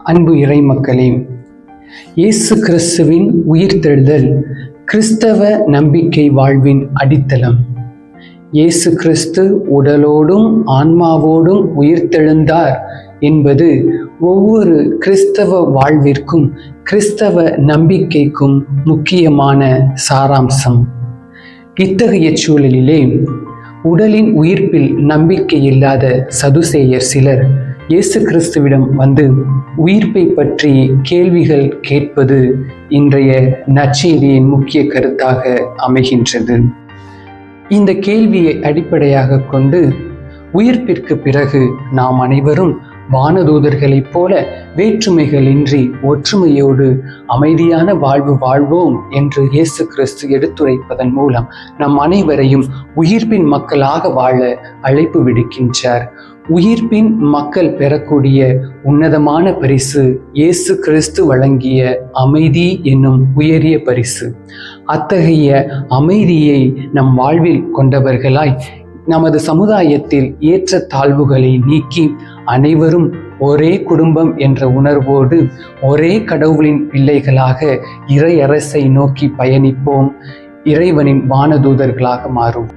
அன்பு இறை மக்களே, இயேசு கிறிஸ்துவின் உயிர்த்தெழுதல் கிறிஸ்தவ நம்பிக்கை வாழ்வின் அடித்தளம். இயேசு கிறிஸ்து உடலோடும் ஆன்மாவோடும் உயிர்த்தெழுந்தார் என்பது ஒவ்வொரு கிறிஸ்தவ வாழ்விற்கும் கிறிஸ்தவ நம்பிக்கைக்கும் முக்கியமான சாராம்சம். இத்தகைய சூழலிலே உடலின் உயிர்ப்பில் நம்பிக்கை இல்லாத சதுசேயர் சிலர் இயேசு கிறிஸ்துவிடம் வந்து உயிர்ப்பை பற்றி கேள்விகள் கேட்பது இன்றைய நற்செய்தியின் முக்கிய கருத்தாக அமைகின்றது. இந்த கேள்வியை அடிப்படையாக கொண்டு உயிர்ப்பிற்கு பிறகு நாம் அனைவரும் வானதூதர்களைப் போல வேற்றுமைகளின்றி ஒற்றுமையோடு அமைதியான வாழ்வு வாழ்வோம் என்று இயேசு கிறிஸ்து எடுத்துரைப்பதன் மூலம் நம் அனைவரையும் உயிர்ப்பின் மக்களாக வாழ அழைப்பு விடுக்கின்றார். உயிர்ப்பின் மக்கள் பெறக்கூடிய உன்னதமான பரிசு இயேசு கிறிஸ்து வழங்கிய அமைதி என்னும் உயரிய பரிசு. அத்தகைய அமைதியை நம் வாழ்வில் கொண்டவர்களாய் நமது சமுதாயத்தில் ஏற்ற தாழ்வுகளை நீக்கி அனைவரும் ஒரே குடும்பம் என்ற உணர்வோடு ஒரே கடவுளின் பிள்ளைகளாக இறை அரசை நோக்கி பயணிப்போம். இறைவனின் வானதூதர்களாக மாறும்.